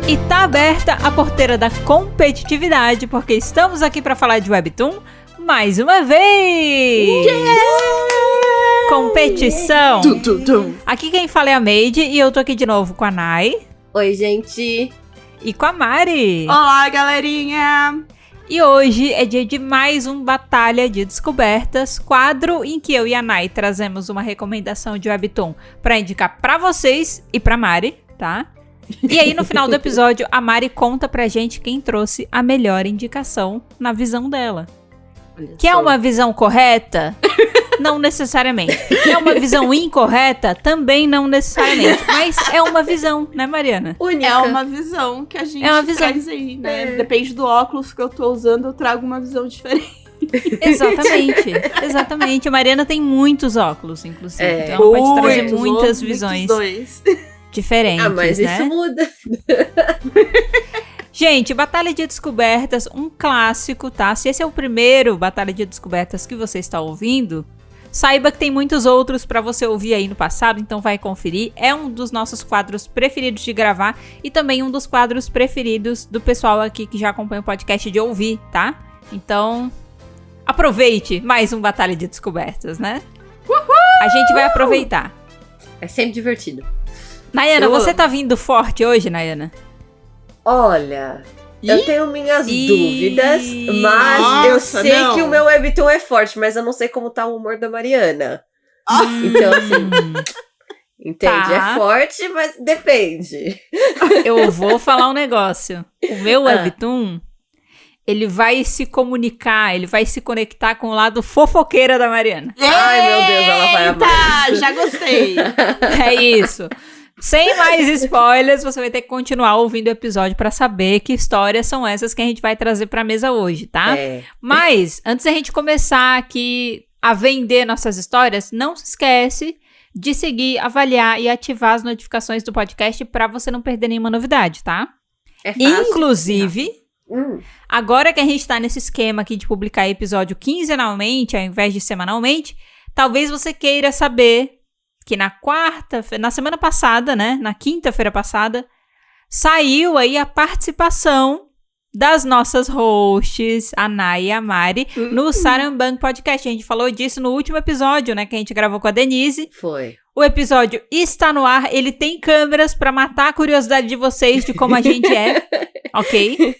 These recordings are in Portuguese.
E tá aberta a porteira da competitividade, porque estamos aqui para falar de Webtoon mais uma vez! Yeah! Competição! Aqui quem fala é a Made e eu tô aqui de novo com a Nai. Oi, gente! E com a Mari. Olá, galerinha! E hoje é dia de mais um Batalha de Descobertas, quadro em que eu e a Nai trazemos uma recomendação de Webtoon pra indicar pra vocês e pra Mari, tá? E aí, no final do episódio, a Mari conta pra gente quem trouxe a melhor indicação na visão dela. Que é uma visão correta? Não necessariamente. É uma visão incorreta? Também não necessariamente. Mas é uma visão, né, Mariana? Única. É uma visão que a gente traz aí, né? Depende do óculos que eu tô usando, eu trago uma visão diferente. Exatamente. A Mariana tem muitos óculos, inclusive. Então ela pode trazer muitas visões diferentes, mas né? Isso muda. Gente, Batalha de Descobertas, um clássico, tá? Se esse é o primeiro Batalha de Descobertas que você está ouvindo, saiba que tem muitos outros pra você ouvir aí no passado, então vai conferir. É um dos nossos quadros preferidos de gravar e também um dos quadros preferidos do pessoal aqui que já acompanha o podcast de ouvir, tá? Então, aproveite mais um Batalha de Descobertas, né? Uhul! A gente vai aproveitar. É sempre divertido. Nayana, você tá vindo forte hoje, Nayana? Olha, eu tenho minhas dúvidas, mas eu sei que o meu Webtoon é forte, mas eu não sei como tá o humor da Mariana. Então, assim, entende? Tá. É forte, mas depende. Eu vou falar um negócio. O meu Webtoon, ele vai se comunicar, ele vai se conectar com o lado fofoqueira da Mariana. Ai, meu Deus, ela vai amar. Já gostei. É isso. Sem mais spoilers, você vai ter que continuar ouvindo o episódio pra saber que histórias são essas que a gente vai trazer pra mesa hoje, tá? Mas, antes da gente começar aqui a vender nossas histórias, não se esquece de seguir, avaliar e ativar as notificações do podcast pra você não perder nenhuma novidade, tá? É fácil. Inclusive, agora que a gente tá nesse esquema aqui de publicar episódio quinzenalmente, ao invés de semanalmente, talvez você queira saber que na semana passada, né, na quinta-feira passada, saiu aí a participação das nossas hosts, a Nai e a Mari, no Saramban Podcast. A gente falou disso no último episódio, né, que a gente gravou com a Denise. Foi. O episódio está no ar, ele tem câmeras pra matar a curiosidade de vocês de como a gente é, ok?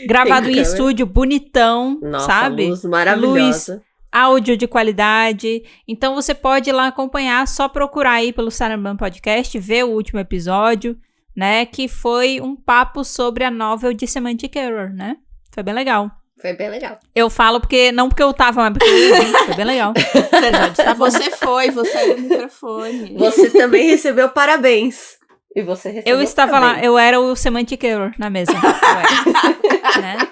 Gravado em estúdio, bonitão, nossa, sabe? Luz maravilhosa. Luz, áudio de qualidade. Então você pode ir lá acompanhar, só procurar aí pelo Saramban Podcast, ver o último episódio, né? Que foi um papo sobre a novel de Semantic Error, né? Foi bem legal. Foi bem legal. Eu falo não porque eu tava, mas porque eu ouvi. Foi bem legal. Você era o microfone. Você também recebeu parabéns. E você recebeu Eu estava parabéns. lá, eu era o Semantic Error na mesa. Né?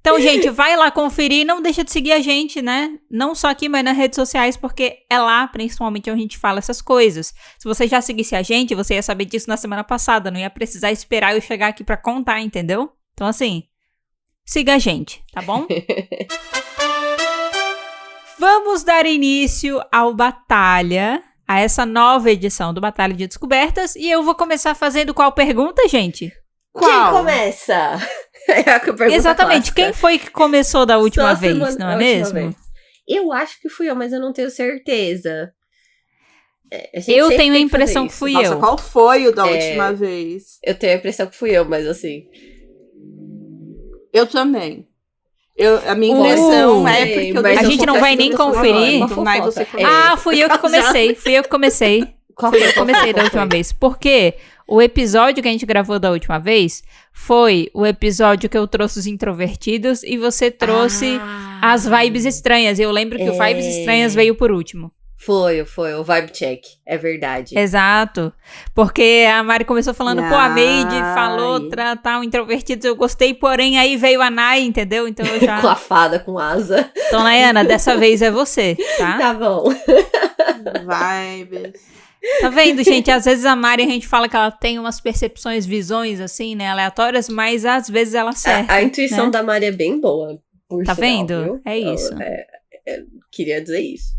Então, gente, vai lá conferir, não deixa de seguir a gente, né? Não só aqui, mas nas redes sociais, porque é lá, principalmente, onde a gente fala essas coisas. Se você já seguisse a gente, você ia saber disso na semana passada, não ia precisar esperar eu chegar aqui pra contar, entendeu? Então, assim, siga a gente, tá bom? Vamos dar início ao Batalha, a essa nova edição do Batalha de Descobertas, e eu vou começar fazendo qual pergunta, gente? Quem começa? É a pergunta exatamente, clássica. Quem foi que começou da última vez, não é mesmo? Vez. Eu acho que fui eu, mas eu não tenho certeza. Eu tenho a impressão que fui eu. Nossa, qual foi o da última vez? Eu tenho a impressão que fui eu, mas assim... Eu também. A minha impressão é porque eu a gente não vai nem conferir. Fui eu que comecei. Fui eu que comecei da última vez. Porque o episódio que a gente gravou da última vez foi o episódio que eu trouxe os introvertidos e você trouxe as vibes estranhas. E eu lembro que o Vibes Estranhas veio por último. Foi o Vibe Check, é verdade. Exato, porque a Mari começou falando, a Made falou, tal, introvertidos, eu gostei, porém aí veio a Nai, entendeu? Então eu já... Com a fada, com asa. Então, Nayana, dessa vez é você, tá? Tá bom. Vibes. Tá vendo, gente? Às vezes a Mari, a gente fala que ela tem umas percepções, visões, assim, né, aleatórias, mas às vezes ela acerta. A intuição, né, da Mari é bem boa. Tá vendo? Viu? É isso. Eu queria dizer isso.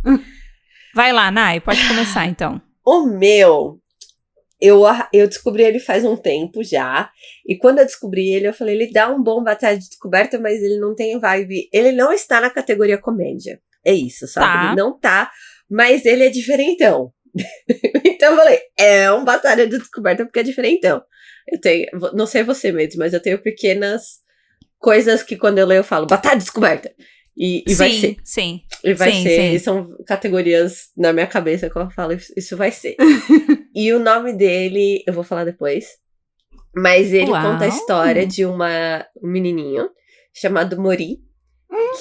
Vai lá, Nai, pode começar, então. O meu, eu descobri ele faz um tempo já. E quando eu descobri ele, eu falei, ele dá um bom Batalha de Descoberta, mas ele não tem vibe. Ele não está na categoria comédia. É isso, sabe? Tá. Ele não tá, mas ele é diferentão. Então eu falei, é um Batalha de Descoberta porque é diferentão. Eu tenho, não sei você mesmo, mas eu tenho pequenas coisas que quando eu leio eu falo, Batalha de Descoberta. E vai ser. Sim. E vai sim, ser. sim. E são categorias na minha cabeça que eu falo, isso vai ser. E o nome dele, eu vou falar depois. Mas ele conta a história de um menininho chamado Mori.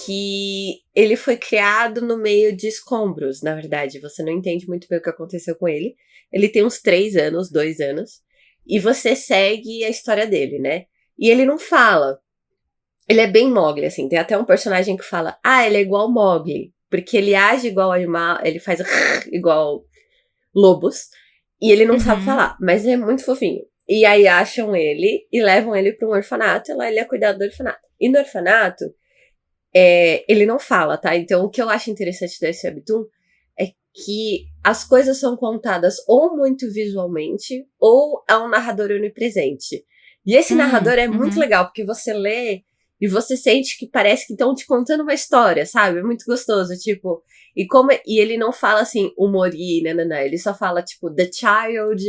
Que ele foi criado no meio de escombros, na verdade. Você não entende muito bem o que aconteceu com ele. Ele tem uns 2 anos. E você segue a história dele, né? E ele não fala. Ele é bem Mowgli, assim. Tem até um personagem que fala, ele é igual Mowgli. Porque ele age igual animal, ele faz igual lobos. E ele não sabe falar, mas é muito fofinho. E aí acham ele e levam ele para um orfanato. E lá ele é cuidado do orfanato. E no orfanato, ele não fala, tá? Então o que eu acho interessante desse webtoon é que as coisas são contadas ou muito visualmente, ou é um narrador onipresente. E esse narrador é muito legal, porque você lê e você sente que parece que estão te contando uma história, sabe? É muito gostoso, tipo... E ele não fala assim, o Mori, né? Ele só fala, tipo, the child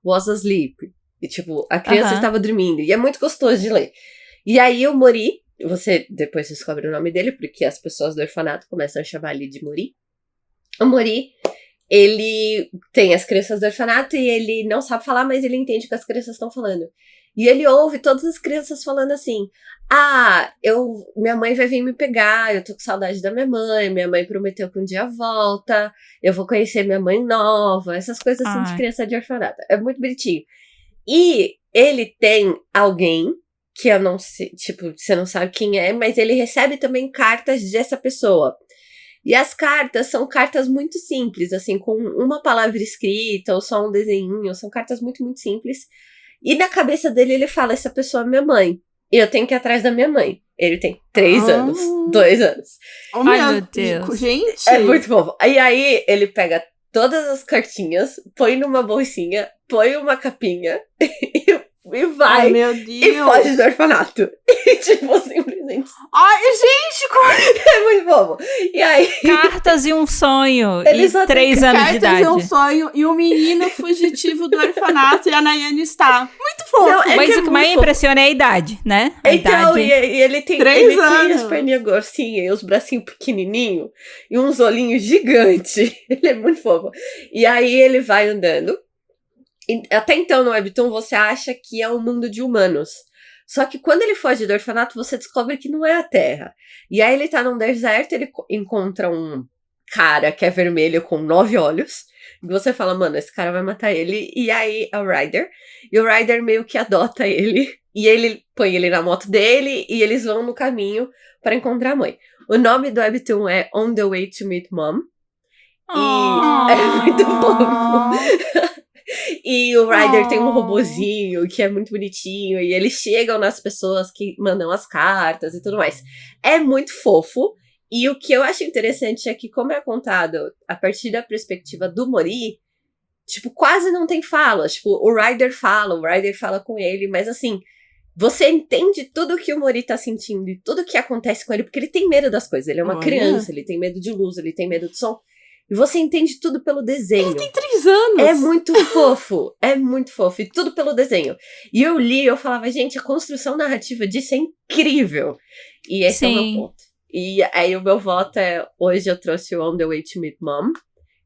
was asleep. E, tipo, a criança estava dormindo. E é muito gostoso de ler. E aí o Mori, você depois descobre o nome dele, porque as pessoas do orfanato começam a chamar ele de Mori. O Mori, ele tem as crianças do orfanato e ele não sabe falar, mas ele entende o que as crianças estão falando. E ele ouve todas as crianças falando assim, minha mãe vai vir me pegar, eu tô com saudade da minha mãe prometeu que um dia volta, eu vou conhecer minha mãe nova, essas coisas assim de criança de orfanato. É muito bonitinho. E ele tem alguém que eu não sei, tipo, você não sabe quem é, mas ele recebe também cartas dessa pessoa. E as cartas são cartas muito simples, assim, com uma palavra escrita ou só um desenho, são cartas muito, muito simples. E na cabeça dele ele fala, essa pessoa é minha mãe. E eu tenho que ir atrás da minha mãe. Ele tem 3 anos, 2 anos. Ai, meu Deus. Gente! É muito fofo. E aí ele pega todas as cartinhas, põe numa bolsinha, põe uma capinha e vai. Ai, meu Deus. E foge do orfanato. E tipo, simplesmente. Ai, gente, como... É muito fofo. E aí... Cartas e um sonho. Ele e só 3 anos de idade. Cartas e um sonho. E o menino fugitivo do orfanato. E a Nayane está. Muito fofo. Não, Mas o que mais impressiona é a idade, né? A então, idade. e ele tem 3 anos. As perninhas grossinhas e os bracinhos pequenininhos e uns olhinhos gigantes. Ele é muito fofo. E aí ele vai andando. E até então no webtoon você acha que é um mundo de humanos. Só que quando ele foge do orfanato, você descobre que não é a Terra. E aí ele tá num deserto, ele encontra um cara que é vermelho com 9 olhos. E você fala, mano, esse cara vai matar ele. E aí é o Ryder. E o Ryder meio que adota ele. E ele põe ele na moto dele e eles vão no caminho para encontrar a mãe. O nome do webtoon é On the Way to Meet Mom. E é muito fofo. E o Ryder tem um robozinho que é muito bonitinho. E eles chegam nas pessoas que mandam as cartas e tudo mais. É muito fofo. E o que eu acho interessante é que, como é contado a partir da perspectiva do Mori, tipo, quase não tem falas. Tipo, o Ryder fala com ele, mas assim, você entende tudo que o Mori tá sentindo e tudo que acontece com ele, porque ele tem medo das coisas. Ele é uma criança, ele tem medo de luz, ele tem medo de som. E você entende tudo pelo desenho. Ele tem 3 anos. É muito fofo. É muito fofo. E tudo pelo desenho. E eu li, eu falava, gente, a construção narrativa disso é incrível. E esse é o meu ponto. E aí o meu voto é, hoje eu trouxe o On the Way to Meet Mom.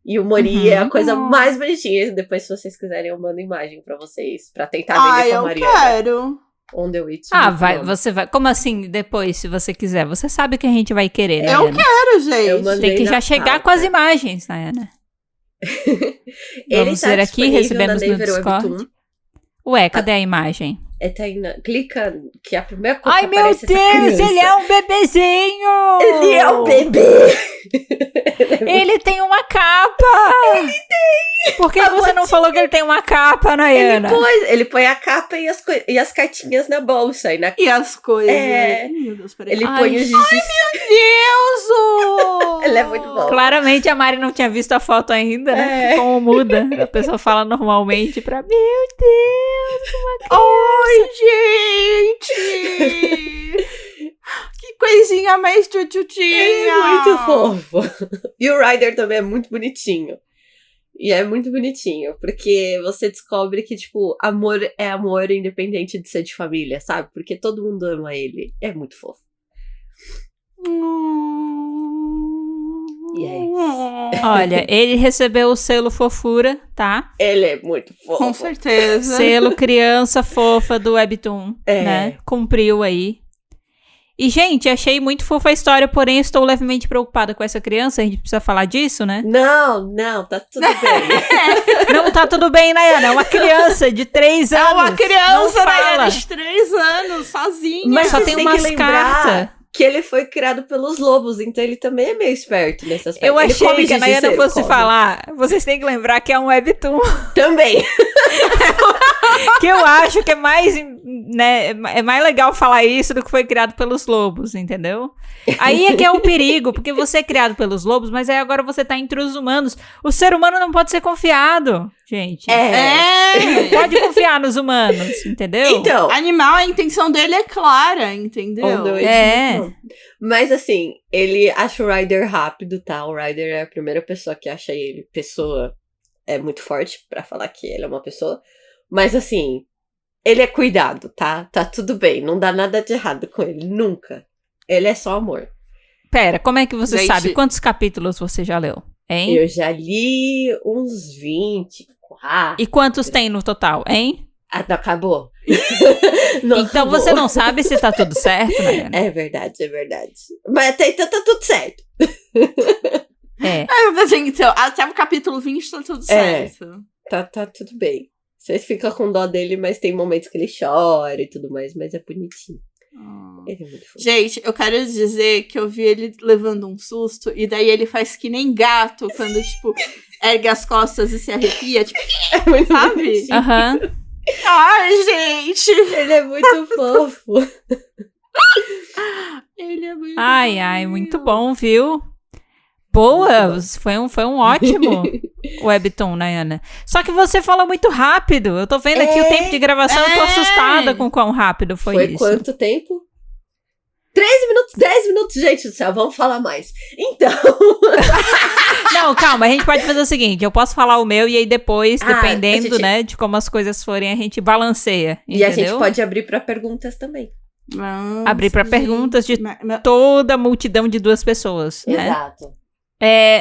E o Mori é a coisa mais bonitinha. Depois, se vocês quiserem, eu mando imagem pra vocês. Pra tentar vender com a Mariana. Eu quero. On the Way to Meet Mom. Você vai. Como assim, depois, se você quiser? Você sabe que a gente vai querer, né? Eu quero, gente. Tem que já chegar com as imagens, né, Ana? Vamos ver aqui, recebemos no Discord. Webtoon. Ué, cadê a imagem? Tá aí clica, que a primeira coisa que aparece essa criança. Ai, meu Deus, ele é um bebezinho! Ele é um bebê! Ele tem uma capa! Ele tem! Por que você não falou que ele tem uma capa, Nayana? Ele põe a capa e as cartinhas na bolsa. E as coisas. Meu Deus, peraí. Ele põe os Ai, meu Deus! Ele é muito bom. Claramente a Mari não tinha visto a foto ainda, né? Como muda. A pessoa fala normalmente pra... Meu Deus, uma criança. Ai, gente! Que coisinha mais tchutchutinha! É muito fofo. E o Ryder também é muito bonitinho. E é muito bonitinho, porque você descobre que, tipo, amor é amor independente de ser de família, sabe? Porque todo mundo ama ele. É muito fofo. E é isso. Olha, ele recebeu o selo fofura, tá? Ele é muito fofo. Com certeza. Selo criança fofa do Webtoon, né? Cumpriu aí. E, gente, achei muito fofa a história, porém estou levemente preocupada com essa criança. A gente precisa falar disso, né? Não, tá tudo bem. Não tá tudo bem, Nayana. É uma criança de 3 anos. É uma criança, Nayana, de 3 anos, sozinha. Mas só tem umas cartas. Que ele foi criado pelos lobos, então ele também é meio esperto nesse aspecto. Eu achei que a Nayana fosse falar. Vocês têm que lembrar que é um Webtoon. Também. Que eu acho que é mais, né, é mais legal falar isso do que foi criado pelos lobos, entendeu? Aí é que é o perigo, porque você é criado pelos lobos, mas aí agora você tá entre os humanos. O ser humano não pode ser confiado, gente. Não pode confiar nos humanos, entendeu? Então, animal, a intenção dele é clara, entendeu? Mas assim, ele acha o Ryder rápido, tá? O Ryder é a primeira pessoa que acha ele. Pessoa é muito forte pra falar que ele é uma pessoa. Mas assim, ele é cuidado, tá? Tá tudo bem, não dá nada de errado com ele, nunca. Ele é só amor. Pera, como é que você sabe? Quantos capítulos você já leu, hein? Eu já li uns 24. E quantos tem no total, hein? Não acabou. Não então acabou. Você não sabe se tá tudo certo, né? É verdade. Mas até então tá tudo certo. Então, até o capítulo 20 tá tudo certo. Tá tudo bem. Você fica com dó dele, mas tem momentos que ele chora e tudo mais, mas é bonitinho. Ele é muito fofo. Gente, eu quero dizer que eu vi ele levando um susto, e daí ele faz que nem gato, quando, tipo, ergue as costas e se arrepia, tipo, sabe? Aham. Ai, gente! Ele é muito fofo. Ele é muito Ai, muito bom, viu? Boa, foi um ótimo Webtoon, Nayana. Só que você fala muito rápido. Eu tô vendo aqui o tempo de gravação, eu tô assustada com quão rápido foi isso. Foi quanto tempo? 13 minutos, 10 minutos, gente do céu, vamos falar mais. Então... Não, calma, a gente pode fazer o seguinte, eu posso falar o meu e aí depois, dependendo, né, de como as coisas forem, a gente balanceia, entendeu? E a gente pode abrir pra perguntas também. Nossa, abrir pra perguntas de toda a multidão de 2 pessoas, né? Exato.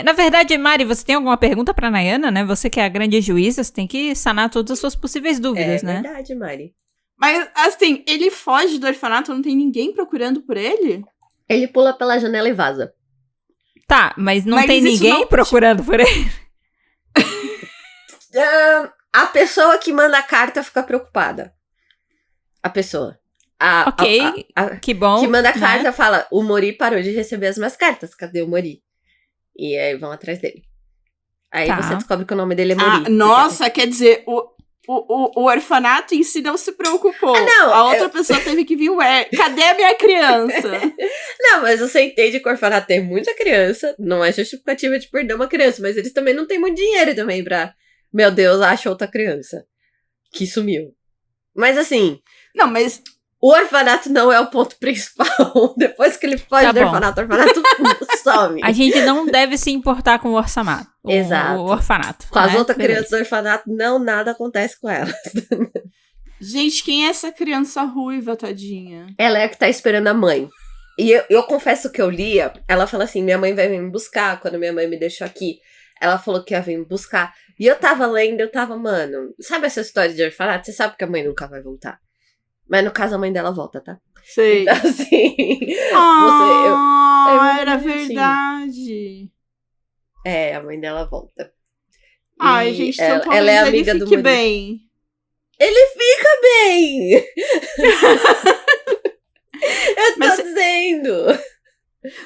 Na verdade, Mari, você tem alguma pergunta pra Nayana, né? Você que é a grande juíza, você tem que sanar todas as suas possíveis dúvidas, né? É verdade, Mari. Mas, assim, ele foge do orfanato, não tem ninguém procurando por ele? Ele pula pela janela e vaza. Tá, mas não tem ninguém procurando por ele? A pessoa que manda a carta fica preocupada. A pessoa. Ok, que bom. Que manda a carta fala, o Mori parou de receber as minhas cartas, cadê o Mori? E aí vão atrás dele. Aí você descobre que o nome dele é Mori. Nossa, quer dizer, o orfanato em si não se preocupou. Não, a outra pessoa teve que vir, cadê a minha criança? Não, mas você entende que o orfanato tem muita criança, não é justificativa de perder uma criança, mas eles também não têm muito dinheiro também pra, meu Deus, acha outra criança que sumiu. Mas assim... Não, mas... O orfanato não é o ponto principal. Depois que ele foge do orfanato, o orfanato some. A gente não deve se importar com o orçamato. Exato. O orfanato. Com as outras crianças do orfanato, nada acontece com elas. Gente, quem é essa criança ruiva, tadinha? Ela é a que tá esperando a mãe. E eu confesso que eu lia, ela fala assim, minha mãe vai vir me buscar, quando minha mãe me deixou aqui. Ela falou que ia vir me buscar. E eu tava lendo, mano, sabe essa história de orfanato? Você sabe que a mãe nunca vai voltar. Mas no caso a mãe dela volta, tá? Sei. Então assim... era verdade. A mãe dela volta. Ai, gente, então ela é amiga ele do fique Mori. bem. Ele fica bem! Eu tô dizendo.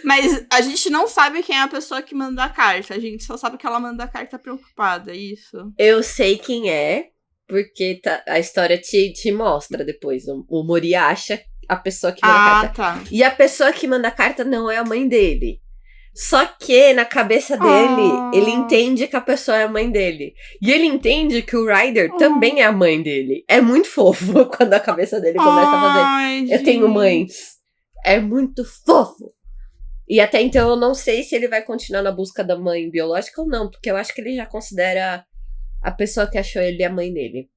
Mas a gente não sabe quem é a pessoa que manda a carta. A gente só sabe que ela manda a carta preocupada, isso. Eu sei quem é, porque a história te mostra depois. O Mori acha a pessoa que manda a carta. Tá. E a pessoa que manda a carta não é a mãe dele. Só que, na cabeça dele, ele entende que a pessoa é a mãe dele. E ele entende que o Ryder também é a mãe dele. É muito fofo quando a cabeça dele começa a fazer... Eu tenho mães. É muito fofo. E até então eu não sei se ele vai continuar na busca da mãe biológica ou não, porque eu acho que ele já considera a pessoa que achou ele a mãe dele.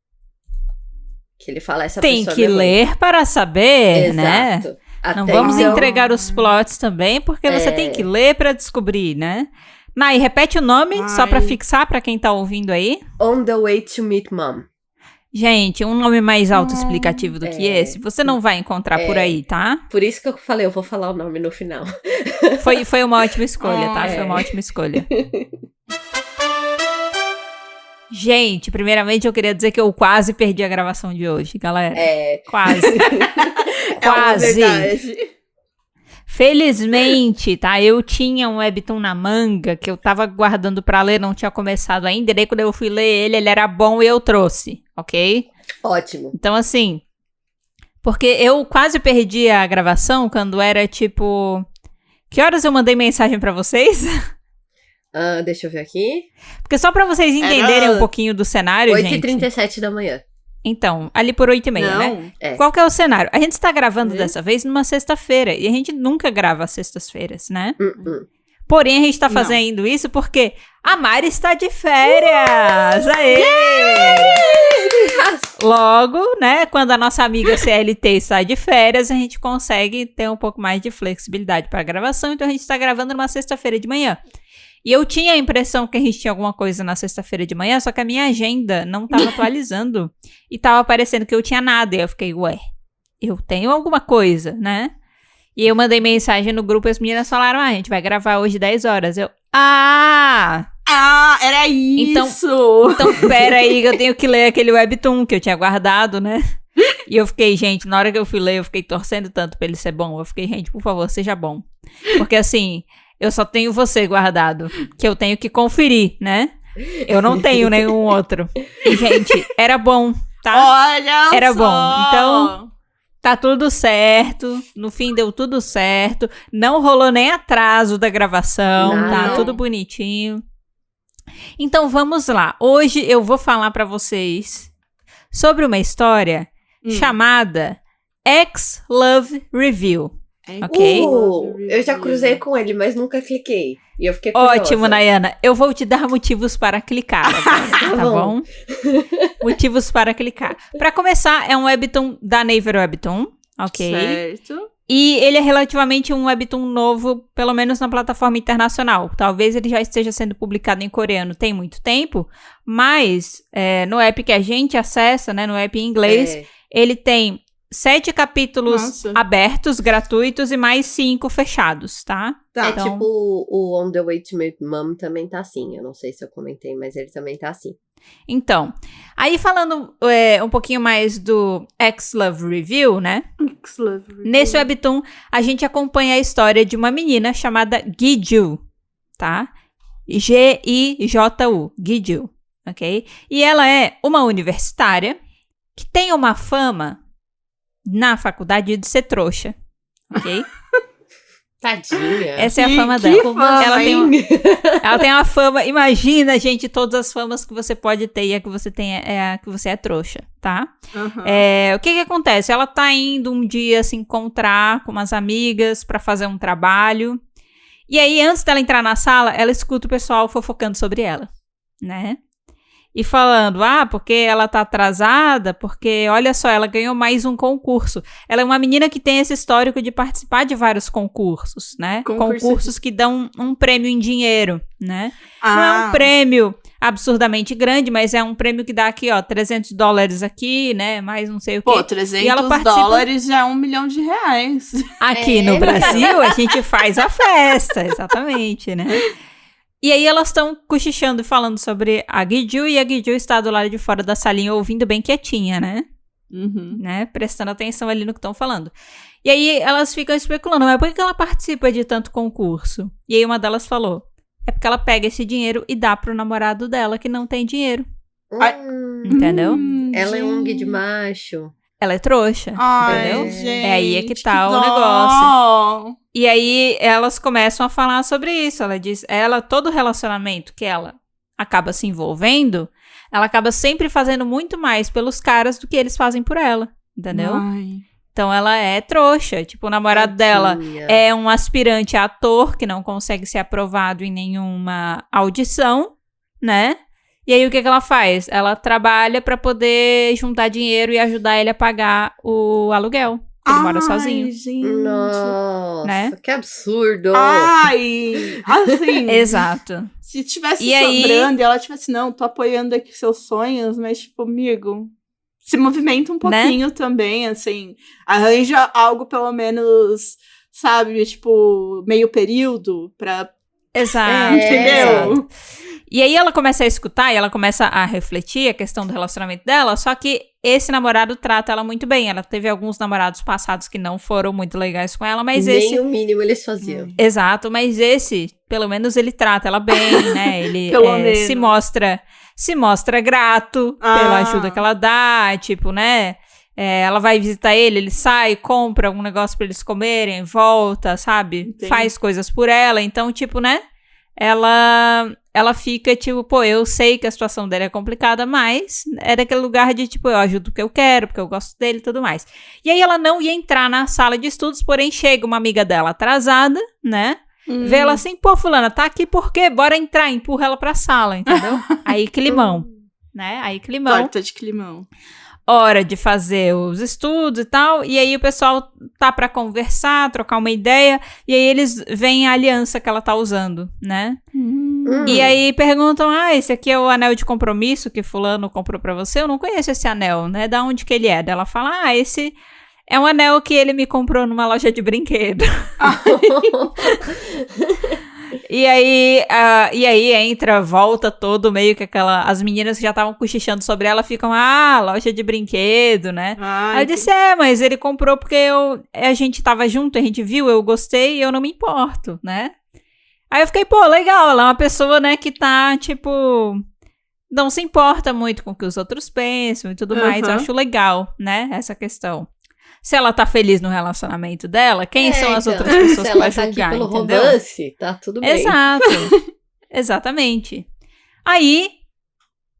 Que ele fala essa Tem pessoa que ler para saber, né? Exato. Até não vamos então... entregar os plots também, porque você tem que ler para descobrir, né? Nai, repete o nome, só para fixar para quem tá ouvindo aí. On the Way to Meet Mom. Gente, um nome mais autoexplicativo do que esse, você não vai encontrar por aí, tá? Por isso que eu falei, eu vou falar o nome no final. Foi uma ótima escolha, tá? Foi uma ótima escolha. Gente, primeiramente eu queria dizer que eu quase perdi a gravação de hoje, galera. Quase. Quase. É uma verdade. Felizmente, tá? Eu tinha um webtoon na manga que eu tava guardando pra ler, não tinha começado ainda. E daí quando eu fui ler ele era bom e eu trouxe, ok? Ótimo. Então assim, porque eu quase perdi a gravação quando era tipo... Que horas eu mandei mensagem pra vocês? Deixa eu ver aqui. Porque só pra vocês entenderem um pouquinho do cenário, 8h37 da manhã. Então, ali por 8h30, né? É. Qual que é o cenário? A gente está gravando dessa vez numa sexta-feira. E a gente nunca grava às sextas-feiras, né? Porém, a gente tá fazendo isso porque a Mari está de férias! Aê! Logo, né? Quando a nossa amiga CLT está de férias, a gente consegue ter um pouco mais de flexibilidade para a gravação. Então, a gente está gravando numa sexta-feira de manhã. E eu tinha a impressão que a gente tinha alguma coisa na sexta-feira de manhã, só que a minha agenda não tava atualizando. E tava aparecendo que eu tinha nada. E eu fiquei, ué, eu tenho alguma coisa, né? E eu mandei mensagem no grupo e as meninas falaram, a gente vai gravar hoje 10 horas. Eu, era isso! Então pera aí que eu tenho que ler aquele webtoon que eu tinha guardado, né? E eu fiquei, gente, na hora que eu fui ler, eu fiquei torcendo tanto pra ele ser bom. Eu fiquei, gente, por favor, seja bom. Porque assim... Eu só tenho você guardado, que eu tenho que conferir, né? Eu não tenho nenhum outro. E, gente, era bom, tá? Olha era só. Bom. Então, tá tudo certo. No fim, deu tudo certo. Não rolou nem atraso da gravação, tá? Tudo bonitinho. Então, vamos lá. Hoje eu vou falar pra vocês sobre uma história chamada Ex-Love Review. Ok? Eu já cruzei com ele, mas nunca cliquei. E eu fiquei curiosa. Ótimo, Nayana. Eu vou te dar motivos para clicar agora, tá bom? Motivos para clicar. Para começar, é um webtoon da Naver Webtoon, ok? Certo. E ele é relativamente um webtoon novo, pelo menos na plataforma internacional. Talvez ele já esteja sendo publicado em coreano tem muito tempo, mas no app que a gente acessa, né, no app em inglês, ele tem 7 capítulos abertos, gratuitos, e mais 5 fechados, tá? Então... tipo o On the Way to Meet Mom também tá assim. Eu não sei se eu comentei, mas ele também tá assim. Então, aí falando um pouquinho mais do Ex-Love Review, né? Ex-Love Review. Nesse webtoon, a gente acompanha a história de uma menina chamada Gi-ju, tá? G-I-J-U, Gi-ju, ok? E ela é uma universitária que tem uma fama na faculdade de ser trouxa, ok? Tadinha. Essa é a fama dela. Ela tem uma fama, imagina, gente, todas as famas que você pode ter, e a que você tem é a que você é trouxa, tá? O que acontece? Ela tá indo um dia se encontrar com umas amigas pra fazer um trabalho, e aí antes dela entrar na sala, ela escuta o pessoal fofocando sobre ela, né? E falando, porque ela tá atrasada, porque, olha só, ela ganhou mais um concurso. Ela é uma menina que tem esse histórico de participar de vários concursos, né? Concursos que dão um prêmio em dinheiro, né? Não é um prêmio absurdamente grande, mas é um prêmio que dá aqui, ó, $300 aqui, né? Mais não sei o quê. Pô, $300 já é $1 milhão. Aqui no Brasil, a gente faz a festa, exatamente, né? E aí elas estão cochichando e falando sobre a Gi-ju, e a Gi-ju está do lado de fora da salinha ouvindo bem quietinha, né? né? Prestando atenção ali no que estão falando. E aí elas ficam especulando, mas por que ela participa de tanto concurso? E aí uma delas falou, é porque ela pega esse dinheiro e dá pro namorado dela que não tem dinheiro. Entendeu? Ela é ONG de macho. Ela é trouxa, entendeu? Gente, é aí é que tá o negócio. E aí elas começam a falar sobre isso. Ela diz, todo relacionamento que ela acaba se envolvendo, ela acaba sempre fazendo muito mais pelos caras do que eles fazem por ela, entendeu? Então ela é trouxa. Tipo, o namorado dela é um aspirante a ator que não consegue ser aprovado em nenhuma audição, né? E aí o que ela faz? Ela trabalha pra poder juntar dinheiro e ajudar ele a pagar o aluguel. Ele mora sozinho. Gente. Nossa, né? Que absurdo. Assim. Exato. Se tivesse sobrando e ela tivesse, não, tô apoiando aqui seus sonhos, mas tipo, amigo, se movimenta um pouquinho também, assim. Arranja algo pelo menos, sabe, tipo, meio período pra... Exato. Entendeu? Exato. E aí ela começa a escutar e ela começa a refletir a questão do relacionamento dela, só que esse namorado trata ela muito bem. Ela teve alguns namorados passados que não foram muito legais com ela, mas esse... Nem o mínimo eles faziam. Exato, mas esse, pelo menos ele trata ela bem, né? Ele se mostra grato pela ajuda que ela dá, tipo, né? Ela vai visitar ele sai, compra algum negócio pra eles comerem, volta, sabe? Entendi. Faz coisas por ela, então, tipo, né? Ela fica, tipo, pô, eu sei que a situação dele é complicada, mas é daquele lugar de, tipo, eu ajudo porque eu quero, porque eu gosto dele e tudo mais. E aí ela não ia entrar na sala de estudos, porém chega uma amiga dela atrasada, né? Vê ela assim, pô, fulana, tá aqui por quê? Bora entrar, empurra ela pra sala, entendeu? Aí climão, né? Aí climão. Torta de climão. Hora de fazer os estudos e tal, e aí o pessoal tá pra conversar, trocar uma ideia, e aí eles veem a aliança que ela tá usando, né? E aí perguntam, esse aqui é o anel de compromisso que fulano comprou pra você? Eu não conheço esse anel, né? Da onde que ele é? Daí ela fala, esse é um anel que ele me comprou numa loja de brinquedo. E aí entra, volta todo meio que as meninas que já estavam cochichando sobre ela ficam, loja de brinquedo, né? Aí eu disse, mas ele comprou porque a gente tava junto, a gente viu, eu gostei e eu não me importo, né? Aí eu fiquei, pô, legal, ela é uma pessoa, né, que tá, tipo, não se importa muito com o que os outros pensam e tudo mais, eu acho legal, né, essa questão. Se ela tá feliz no relacionamento dela, quem são as outras pessoas pra julgar, entendeu? Se ela tá aqui pelo entendeu? romance, tá tudo bem. Exato. Exatamente. Aí,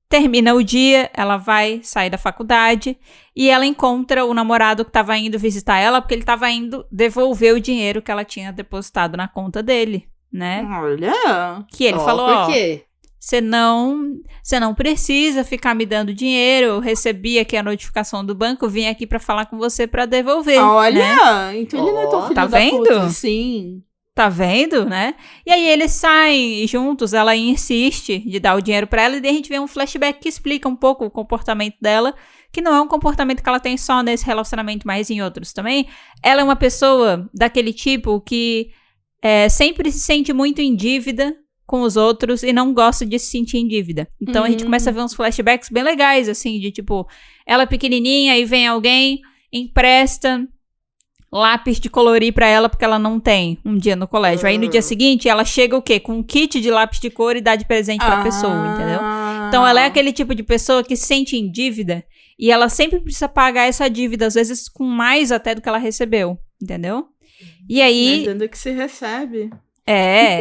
termina o dia, ela vai sair da faculdade e ela encontra o namorado que tava indo visitar ela, porque ele tava indo devolver o dinheiro que ela tinha depositado na conta dele, né? Olha! Que ele falou, por quê? Você não precisa ficar me dando dinheiro. Eu recebi aqui a notificação do banco, vim aqui pra falar com você pra devolver. Olha, né? Então ele não é tão filho tá da vendo? puta, sim. Tá vendo, né? E aí eles saem juntos, ela insiste de dar o dinheiro pra ela, e daí a gente vê um flashback que explica um pouco o comportamento dela, que não é um comportamento que ela tem só nesse relacionamento, mas em outros também. Ela é uma pessoa daquele tipo que sempre se sente muito em dívida com os outros e não gosta de se sentir em dívida. Então a gente começa a ver uns flashbacks bem legais, assim, de tipo, ela pequenininha e vem alguém, empresta lápis de colorir pra ela porque ela não tem um dia no colégio. Aí no dia seguinte ela chega o quê? Com um kit de lápis de cor e dá de presente pra pessoa, entendeu? Então ela é aquele tipo de pessoa que se sente em dívida e ela sempre precisa pagar essa dívida, às vezes com mais até do que ela recebeu, entendeu? E aí... Dando que se recebe.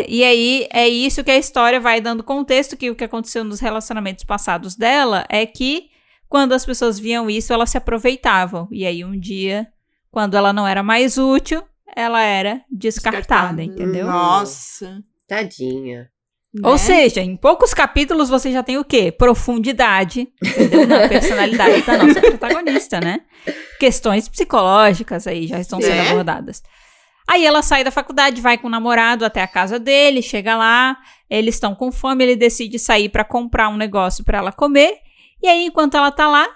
E aí é isso que a história vai dando contexto, que o que aconteceu nos relacionamentos passados dela é que quando as pessoas viam isso, elas se aproveitavam. E aí um dia, quando ela não era mais útil, ela era descartada, entendeu? Nossa. Tadinha. Ou seja, em poucos capítulos você já tem o quê? Profundidade, entendeu? Na personalidade da nossa protagonista, né? Questões psicológicas aí já estão sendo abordadas. Aí ela sai da faculdade, vai com o namorado até a casa dele, chega lá, eles estão com fome, ele decide sair pra comprar um negócio pra ela comer, e aí enquanto ela tá lá,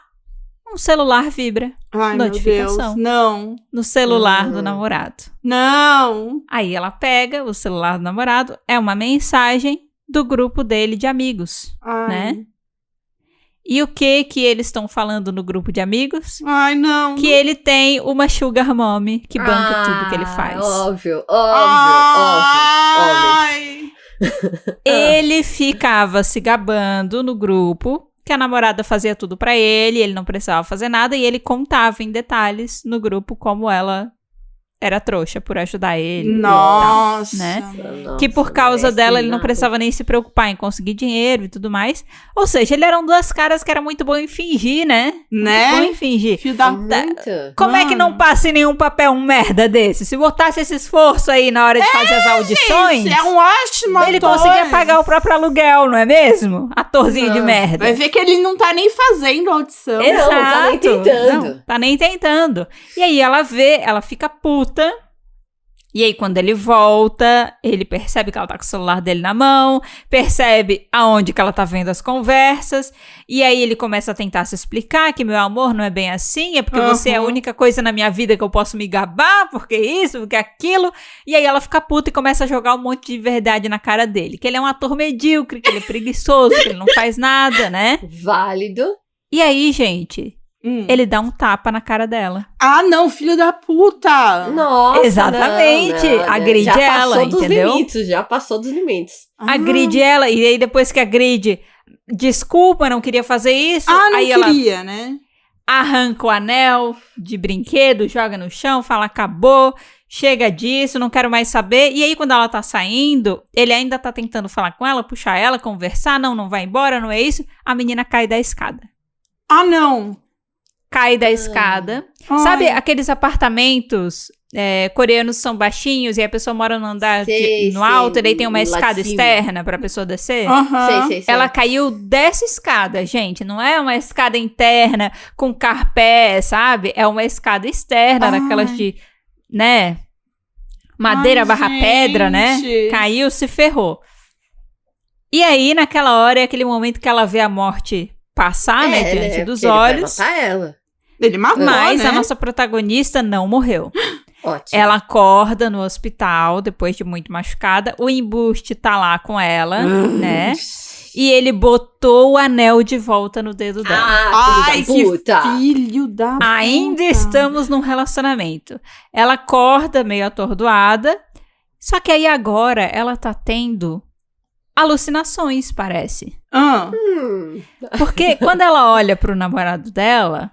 um celular vibra. Ai, notificação. Meu Deus, não. No celular do namorado. Não. Aí ela pega o celular do namorado, é uma mensagem do grupo dele de amigos, né? E o que eles estão falando no grupo de amigos? Ai, não. Que ele tem uma sugar mommy que banca tudo que ele faz. Óbvio. Ele ficava se gabando no grupo que a namorada fazia tudo pra ele não precisava fazer nada, e ele contava em detalhes no grupo como ela era trouxa por ajudar ele. Nossa. E tal, né? Que por causa dela ele não precisava nem se preocupar em conseguir dinheiro e tudo mais. Ou seja, ele era um dos caras que era muito bom em fingir, né? Né? Muito bom em fingir. Filho da... Como é que não passa em nenhum papel um merda desse? Se botasse esse esforço aí na hora de fazer as audições... Gente, é um ótimo ator. Ele conseguia pagar o próprio aluguel, não é mesmo? Atorzinho de merda. Vai ver que ele não tá nem fazendo audição. Exato. Não tá nem tentando. Não, tá nem tentando. E aí ela fica puta. E aí, quando ele volta, ele percebe que ela tá com o celular dele na mão, percebe aonde que ela tá vendo as conversas, e aí ele começa a tentar se explicar que, meu amor, não é bem assim, é porque você é a única coisa na minha vida que eu posso me gabar, porque isso, porque aquilo. E aí ela fica puta e começa a jogar um monte de verdade na cara dele, que ele é um ator medíocre, que ele é preguiçoso, que ele não faz nada, né? Válido. E aí, gente... Ele dá um tapa na cara dela. Ah, não, filho da puta! Nossa, exatamente. não, Agride ela, entendeu? Já passou dos limites. Agride ela, e aí depois que agride, desculpa, não queria fazer isso. Não aí queria, ela né? arranca o anel de brinquedo, joga no chão, fala, acabou, chega disso, não quero mais saber. E aí quando ela tá saindo, ele ainda tá tentando falar com ela, puxar ela, conversar, não vai embora, não é isso. A menina cai da escada. Ah, não! Cai da escada. Ai. Sabe aqueles apartamentos coreanos são baixinhos e a pessoa mora no andar no alto e daí tem uma escada externa pra pessoa descer? Sei. Ela caiu dessa escada, gente. Não é uma escada interna com carpé, sabe? É uma escada externa, daquelas de, né? Madeira barra pedra, né? Caiu, se ferrou. E aí, naquela hora, é aquele momento que ela vê a morte passar, né? Diante dos olhos. Ele vai matar ela. Ele matou, mas né? a nossa protagonista não morreu. Ótimo. Ela acorda no hospital, depois de muito machucada. O embuste tá lá com ela, né? E ele botou o anel de volta no dedo dela. Ai, filho da puta. Filho da puta. Ainda estamos num relacionamento. Ela acorda meio atordoada. Só que aí agora ela tá tendo alucinações, parece. Porque quando ela olha pro namorado dela,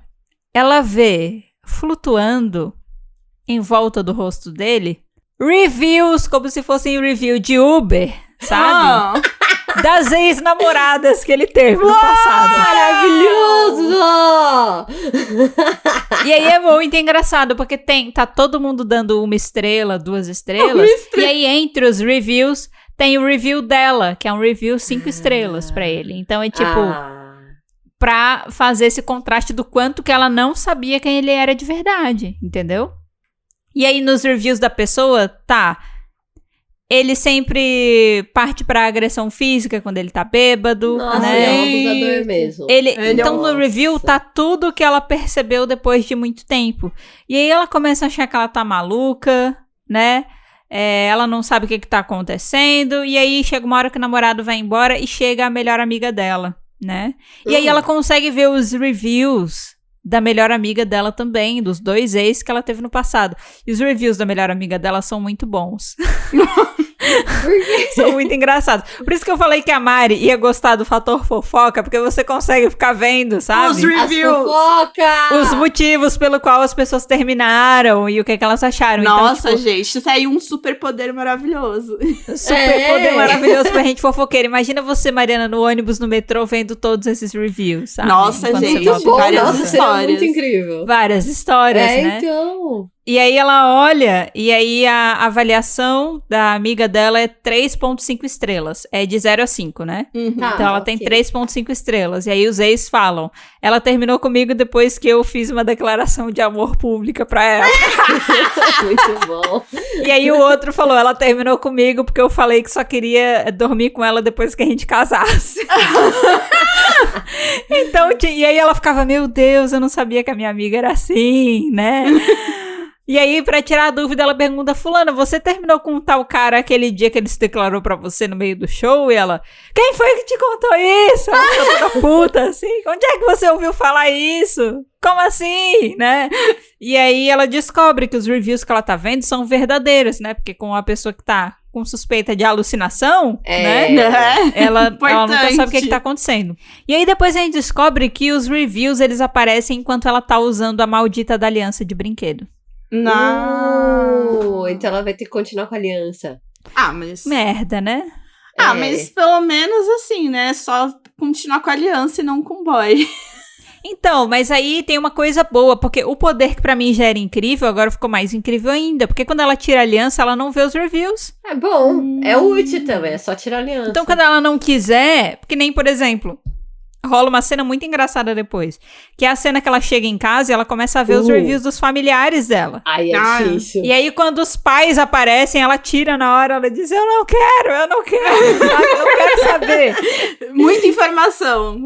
ela vê flutuando em volta do rosto dele reviews, como se fossem review de Uber, sabe? Das ex-namoradas que ele teve no passado. Maravilhoso! E aí é muito engraçado, porque tá todo mundo dando 1 estrela, 2 estrelas. E aí entre os reviews tem o review dela, que é um review 5 estrelas pra ele. Então é tipo... pra fazer esse contraste do quanto que ela não sabia quem ele era de verdade, entendeu? E aí nos reviews da pessoa, ele sempre parte pra agressão física quando ele tá bêbado, né? Ele é um abusador mesmo. Então no review tá tudo que ela percebeu depois de muito tempo. E aí ela começa a achar que ela tá maluca, né? Ela não sabe o que tá acontecendo. E aí chega uma hora que o namorado vai embora e chega a melhor amiga dela, né? E aí ela consegue ver os reviews da melhor amiga dela também, dos 2 ex que ela teve no passado. E os reviews da melhor amiga dela são muito bons. São muito engraçados. Por isso que eu falei que a Mari ia gostar do fator fofoca, porque você consegue ficar vendo, sabe? Os reviews. Os motivos pelo qual as pessoas terminaram e o que elas acharam. Nossa, então, tipo, gente, isso aí é um superpoder maravilhoso. Superpoder maravilhoso pra gente fofoqueira. Imagina você, Mariana, no ônibus, no metrô, vendo todos esses reviews, sabe? Nossa, enquanto gente, várias histórias. Muito incrível. Várias histórias, né? Então... E aí ela olha, e aí a avaliação da amiga dela é 3.5 estrelas. É de 0 a 5, né? Então ela tem 3.5 estrelas. E aí os ex falam, ela terminou comigo depois que eu fiz uma declaração de amor pública pra ela. Muito bom. E aí o outro falou, ela terminou comigo porque eu falei que só queria dormir com ela depois que a gente casasse. Então, e aí ela ficava, meu Deus, eu não sabia que a minha amiga era assim, né? E aí, pra tirar a dúvida, ela pergunta, fulana, você terminou com tal cara aquele dia que ele se declarou pra você no meio do show? E ela, quem foi que te contou isso? Ela ficou toda puta, assim, onde é que você ouviu falar isso? Como assim, né? E aí ela descobre que os reviews que ela tá vendo são verdadeiros, né? Porque com uma pessoa que tá com suspeita de alucinação, né? Ela nunca sabe o que tá acontecendo. E aí depois a gente descobre que os reviews, eles aparecem enquanto ela tá usando a maldita da aliança de brinquedo. Não. Então ela vai ter que continuar com a aliança. Mas... Merda, né? Mas pelo menos assim, né? Só continuar com a aliança e não com o boy. Então, mas aí tem uma coisa boa, porque o poder que pra mim já era incrível, agora ficou mais incrível ainda. Porque quando ela tira a aliança, ela não vê os reviews. É bom, é útil também, é só tirar a aliança. Então, quando ela não quiser, porque nem, por exemplo, rola uma cena muito engraçada depois, que é a cena que ela chega em casa e ela começa a ver os reviews dos familiares dela. Aí é difícil. E aí, quando os pais aparecem, ela tira na hora, ela diz, eu não quero, sabe? Eu não quero saber. Muita informação.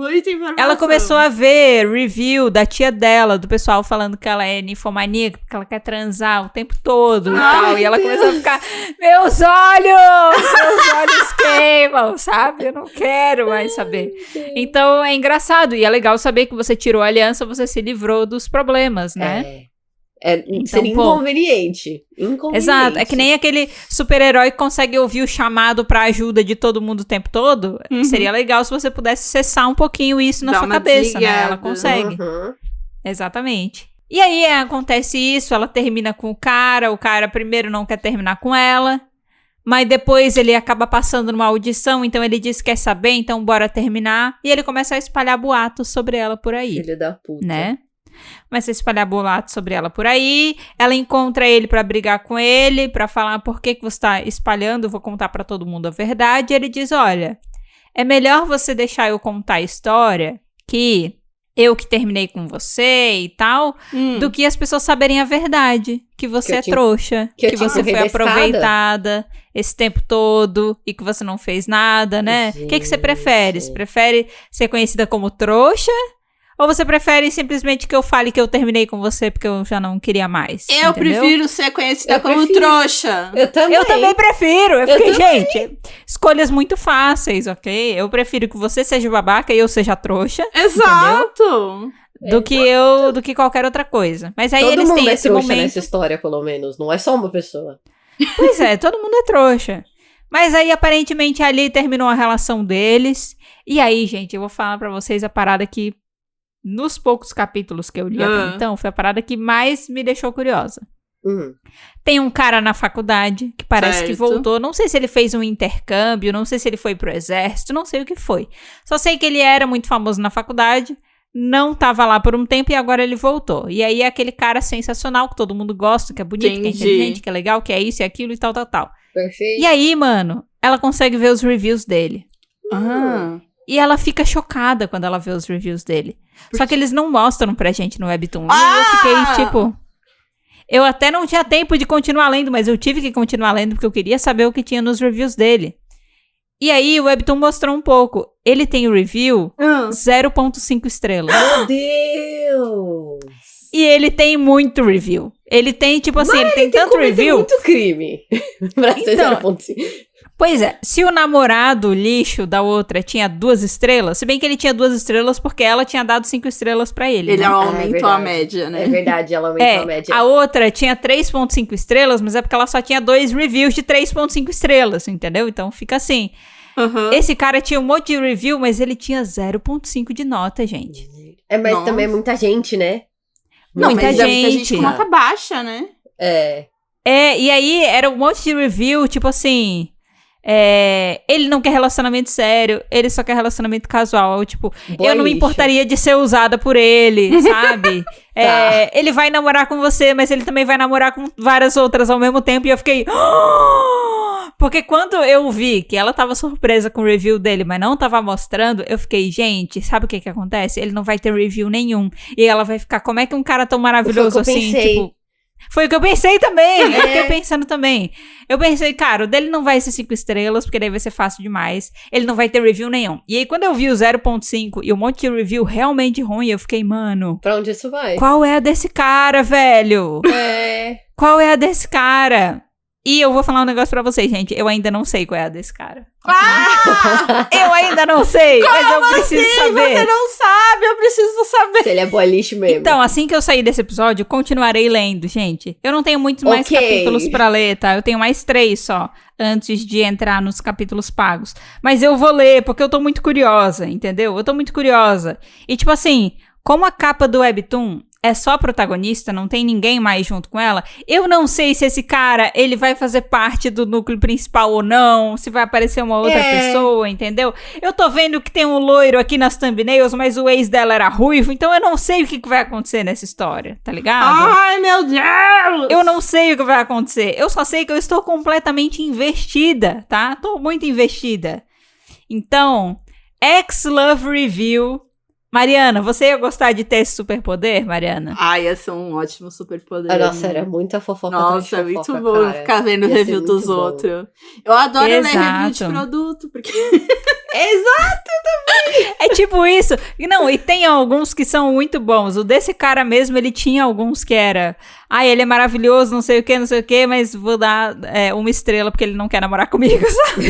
Ela começou a ver review da tia dela, do pessoal falando que ela é ninfomaníaca, que ela quer transar o tempo todo e tal. E ela começou a ficar, meus olhos queimam, sabe? Eu não quero mais saber. Então, é engraçado. E é legal saber que você tirou a aliança, você se livrou dos problemas, né? Então, seria inconveniente. Exato. É que nem aquele super-herói que consegue ouvir o chamado pra ajuda de todo mundo o tempo todo. Seria legal se você pudesse cessar um pouquinho isso na sua cabeça, né? Ela consegue. Exatamente. E aí acontece isso, ela termina com o cara primeiro não quer terminar com ela, mas depois ele acaba passando numa audição, então ele diz que quer saber, então bora terminar. E ele começa a espalhar boatos sobre ela por aí. Filho da puta. Né? Começa a espalhar boatos sobre ela por aí. Ela encontra ele pra brigar com ele, pra falar por que você tá espalhando, vou contar pra todo mundo a verdade. E ele diz, olha, é melhor você deixar eu contar a história que eu que terminei com você e tal, do que as pessoas saberem a verdade, que você trouxa, que você foi aproveitada esse tempo todo e que você não fez nada, né? O que você prefere? Você prefere ser conhecida como trouxa? Ou você prefere simplesmente que eu fale que eu terminei com você porque eu já não queria mais? Eu prefiro ser conhecida como trouxa. Eu também prefiro. Eu fiquei, gente, escolhas muito fáceis, ok? Eu prefiro que você seja babaca e eu seja trouxa. Exato. Entendeu? Do que qualquer outra coisa. Mas aí eles têm esse momento. Todo mundo é trouxa nessa história, pelo menos. Não é só uma pessoa. Pois é, todo mundo é trouxa. Mas aí, aparentemente, ali terminou a relação deles. E aí, gente, eu vou falar pra vocês a parada que, nos poucos capítulos que eu li até então, foi a parada que mais me deixou curiosa. Tem um cara na faculdade que parece que voltou. Não sei se ele fez um intercâmbio, não sei se ele foi pro exército, não sei o que foi. Só sei que ele era muito famoso na faculdade, não tava lá por um tempo e agora ele voltou. E aí é aquele cara sensacional que todo mundo gosta, que é bonito, que é inteligente, que é legal, que é isso e aquilo e tal. Perfeito. E aí, mano, ela consegue ver os reviews dele. E ela fica chocada quando ela vê os reviews dele. Só que eles não mostram pra gente no Webtoon. E eu fiquei, tipo... Eu até não tinha tempo de continuar lendo, mas eu tive que continuar lendo porque eu queria saber o que tinha nos reviews dele. E aí, o Webtoon mostrou um pouco. Ele tem o review 0.5 estrelas. Meu Deus! E ele tem muito review. Ele tem, tipo assim, ele tem tanto review... muito crime. Pra ser 0.5. Pois é, se o namorado lixo da outra tinha 2 estrelas, se bem que ele tinha 2 estrelas porque ela tinha dado 5 estrelas pra ele. Ele aumentou a média, né? É verdade, ela aumentou a média. A outra tinha 3.5 estrelas, mas é porque ela só tinha 2 reviews de 3.5 estrelas, entendeu? Então fica assim. Esse cara tinha um monte de review, mas ele tinha 0.5 de nota, gente. Mas também é muita gente, né? Muita gente com nota baixa, né? E aí era um monte de review, tipo assim... ele não quer relacionamento sério, ele só quer relacionamento casual. Tipo, eu não me importaria de ser usada por ele, sabe? Ele vai namorar com você, mas ele também vai namorar com várias outras ao mesmo tempo. E eu fiquei... Porque quando eu vi que ela tava surpresa com o review dele, mas não tava mostrando, eu fiquei, gente, sabe o que acontece? Ele não vai ter review nenhum. E ela vai ficar, como é que um cara tão maravilhoso assim, tipo... Foi o que eu pensei também. Eu fiquei pensando também. Eu pensei, cara, o dele não vai ser 5 estrelas, porque daí vai ser fácil demais. Ele não vai ter review nenhum. E aí, quando eu vi o 0.5 e um monte de review realmente ruim, eu fiquei, mano... Pra onde isso vai? Qual é a desse cara, velho? qual é a desse cara? E eu vou falar um negócio pra vocês, gente. Eu ainda não sei qual é a desse cara. Eu ainda não sei, mas eu preciso saber. Você não sabe, eu preciso saber. Se ele é boliche mesmo. Então, assim que eu sair desse episódio, continuarei lendo, gente. Eu não tenho muitos mais capítulos pra ler, tá? Eu tenho mais 3 só, antes de entrar nos capítulos pagos. Mas eu vou ler, porque eu tô muito curiosa, entendeu? Eu tô muito curiosa. E tipo assim, como a capa do Webtoon é só a protagonista, não tem ninguém mais junto com ela, eu não sei se esse cara, ele vai fazer parte do núcleo principal ou não, se vai aparecer uma outra pessoa, entendeu? Eu tô vendo que tem um loiro aqui nas thumbnails, mas o ex dela era ruivo, então eu não sei o que vai acontecer nessa história, tá ligado? Ai, meu Deus! Eu não sei o que vai acontecer, eu só sei que eu estou completamente investida, tá? Tô muito investida. Então, Ex-Love Review. Mariana, você ia gostar de ter esse superpoder, Mariana? Ai, ia ser um ótimo superpoder. Nossa, era muita fofoca. Nossa, muito bom ficar vendo review dos outros. Eu adoro ler review de produto, porque... Exato, também! É tipo isso. Não, e tem alguns que são muito bons. O desse cara mesmo, ele tinha alguns que era... ele é maravilhoso, não sei o que, mas vou dar 1 estrela porque ele não quer namorar comigo, sabe?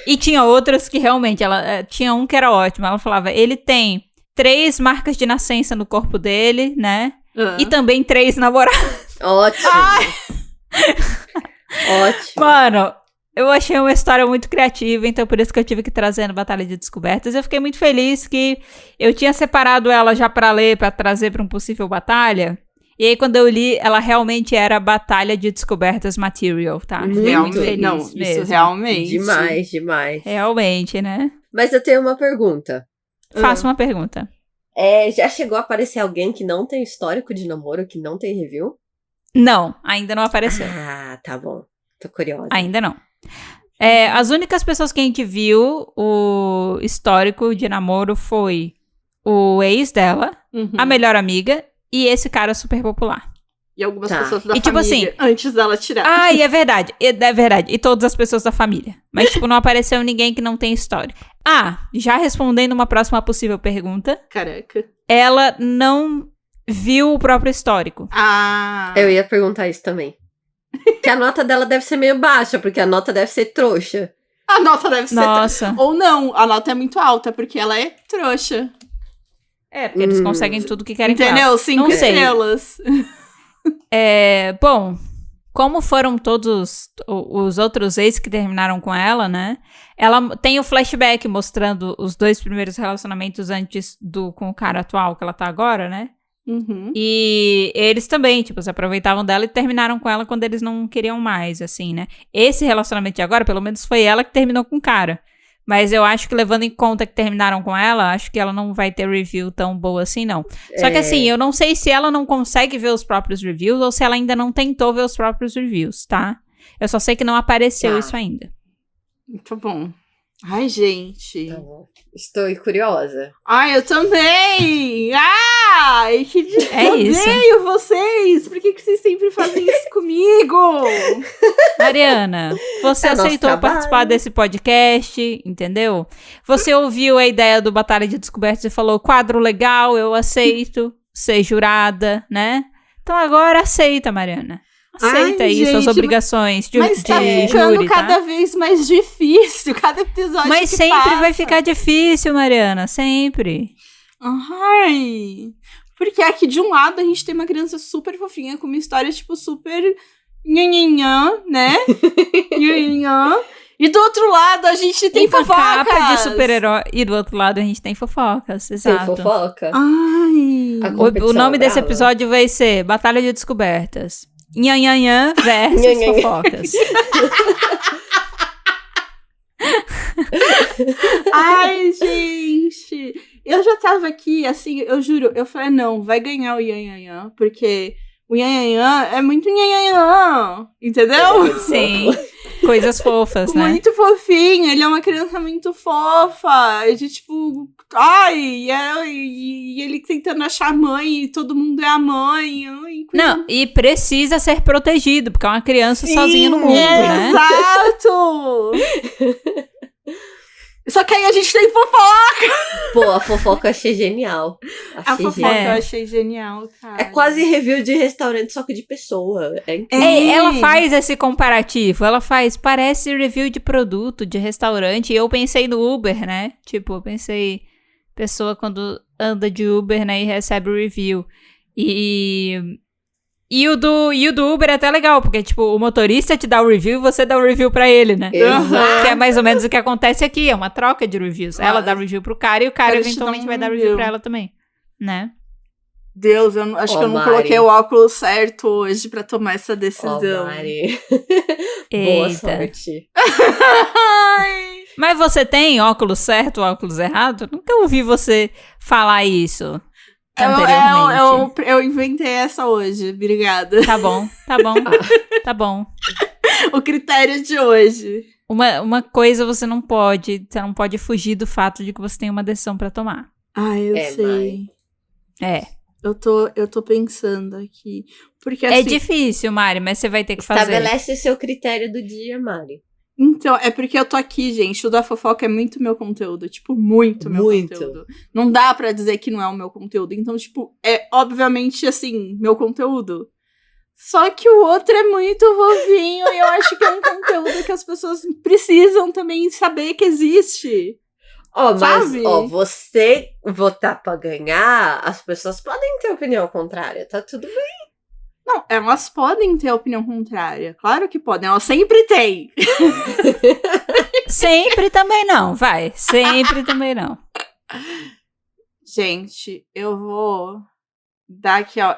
E tinha outras que realmente, tinha um que era ótimo. Ela falava, ele tem 3 marcas de nascença no corpo dele, né? E também 3 namorados. Ótimo. Ótimo. Mano, eu achei uma história muito criativa, então por isso que eu tive que trazer no Batalha de Descobertas. Eu fiquei muito feliz que eu tinha separado ela já pra ler, pra trazer pra um possível batalha. E aí, quando eu li, ela realmente era Batalha de Descobertas Material, tá? Fiquei muito feliz mesmo. Isso realmente. Demais. Realmente, né? Mas eu tenho uma pergunta. Faça uma pergunta. Já chegou a aparecer alguém que não tem histórico de namoro, que não tem review? Não, ainda não apareceu. Ah, tá bom. Tô curiosa. Ainda não. As únicas pessoas que a gente viu o histórico de namoro foi o ex dela, a melhor amiga e esse cara super popular. E algumas pessoas da e, tipo família, assim, antes dela tirar. E é verdade. E todas as pessoas da família. Mas, tipo, não apareceu ninguém que não tem história. Já respondendo uma próxima possível pergunta. Caraca. Ela não viu o próprio histórico. Eu ia perguntar isso também. Que a nota dela deve ser meio baixa, porque a nota deve ser trouxa. A nota deve ser... Nossa. Ou não, a nota é muito alta, porque ela é trouxa. Porque eles conseguem tudo que querem. Entendeu? 5 estrelas. Bom, como foram todos os outros ex que terminaram com ela, né? Ela tem o flashback mostrando os 2 primeiros relacionamentos antes com o cara atual que ela tá agora, né? E eles também, tipo, se aproveitavam dela e terminaram com ela quando eles não queriam mais, assim, né? Esse relacionamento de agora, pelo menos foi ela que terminou com o cara. Mas eu acho que, levando em conta que terminaram com ela, acho que ela não vai ter review tão boa assim, não. Só que assim, eu não sei se ela não consegue ver os próprios reviews ou se ela ainda não tentou ver os próprios reviews, tá? Eu só sei que não apareceu isso ainda. Muito bom. Ai, gente. Tá bom. Estou curiosa. Ai, eu também! Ai, que isso. Odeio vocês! Por que vocês sempre fazem isso comigo? Mariana, você aceitou participar desse podcast, entendeu? Você ouviu a ideia do Batalha de Descobertas e falou, quadro legal, eu aceito ser jurada, né? Então agora aceita, Mariana. Aceita aí suas obrigações de mas tá ficando júri, cada vez mais difícil, cada episódio mas que sempre passa. vai ficar difícil, Mariana, sempre. Ai, porque aqui de um lado a gente tem uma criança super fofinha com uma história, tipo, super nhanhanhã, né? Nhanhanhã. E do outro lado a gente tem fofocas. Capa de super-herói. E do outro lado a gente tem fofocas, exato. Tem fofoca? Ai. O nome desse episódio vai ser Batalha de Descobertas. Nhanhanhã versus fofocas. Ai, gente. Eu já tava aqui, assim, eu juro, eu falei, não, vai ganhar o Nhanhanhã, porque o Nhanhanhã é muito Nhanhanhã, entendeu? Sim, coisas fofas, né? Muito fofinho, ele é uma criança muito fofa, de tipo, e ele tentando achar a mãe, e todo mundo é a mãe. Não, e precisa ser protegido, porque é uma criança sozinha no mundo, né? Exato! Só que aí a gente tem fofoca! Pô, a fofoca eu achei genial. A fofoca eu achei genial, cara. É quase review de restaurante, só que de pessoa. É incrível. Ela faz esse comparativo, parece review de produto, de restaurante, e eu pensei no Uber, né? Tipo, eu pensei, pessoa quando anda de Uber, né, e recebe o review. E o do Uber é até legal, porque, tipo, o motorista te dá o review e você dá o review pra ele, né? Exato. Que é mais ou menos o que acontece aqui, é uma troca de reviews. Ela dá o review pro cara e o cara eventualmente vai dar o review pra ela também, né? Deus, eu acho que eu não Mari. coloquei o óculos certo hoje pra tomar essa decisão. Mari. Eita. Boa sorte. Mas você tem óculos certo ou óculos errado? Nunca ouvi você falar isso anteriormente. Eu inventei essa hoje, obrigada. Tá bom. Tá bom. O critério de hoje. Uma coisa você não pode fugir do fato de que você tem uma decisão pra tomar. Eu sei. É. Eu tô pensando aqui. Porque, É assim, difícil, Mari, mas você vai ter que fazer. Estabelece o seu critério do dia, Mari. Então, é porque eu tô aqui, gente. O da fofoca é muito meu conteúdo. Tipo, muito meu conteúdo. Não dá pra dizer que não é o meu conteúdo. Então, tipo, é obviamente, assim, meu conteúdo. Só que o outro é muito vovinho e eu acho que é um conteúdo que as pessoas precisam também saber que existe. Você votar pra ganhar, as pessoas podem ter opinião contrária, tá tudo bem. Não, elas podem ter opinião contrária. Claro que podem, elas sempre têm. Sempre também não, vai. Sempre também não. Gente, eu vou dar aqui, ó.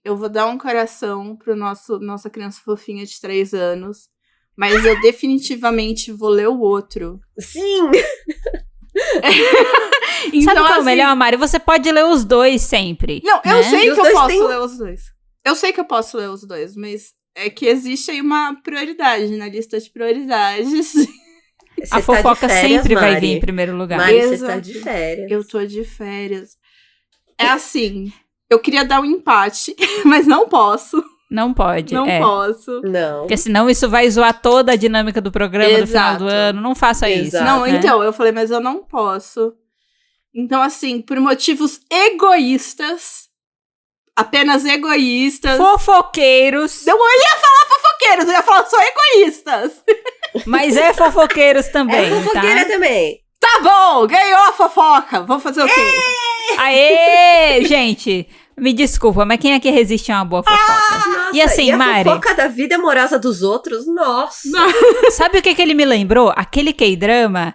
Eu vou dar um coração pro nossa criança fofinha de 3 anos. Mas eu definitivamente vou ler o outro. Sim! Então, sabe qual é o melhor, Mari? Você pode ler os dois sempre. Não, eu sei que eu posso têm... ler os dois. Eu sei que eu posso ler os dois, mas é que existe aí uma prioridade na lista de prioridades. A fofoca sempre vai vir em primeiro lugar. Mari, você tá de férias. Eu tô de férias. É assim, eu queria dar um empate, mas não posso. Não pode. Não posso. Não. Porque senão isso vai zoar toda a dinâmica do programa no final do ano. Não faça isso. Não, né? então, eu falei, mas eu não posso. Então, assim, por motivos egoístas, apenas egoístas. Fofoqueiros. Eu ia falar fofoqueiros, eu ia falar só egoístas. Mas é fofoqueiros também. É fofoqueira também. Tá bom, ganhou a fofoca. Vamos fazer o quê? Aê, gente. Me desculpa, mas quem é que resiste a uma boa fofoca? Nossa, e assim, Mari, a fofoca da vida amorosa dos outros, nossa. Sabe o que ele me lembrou? Aquele K-drama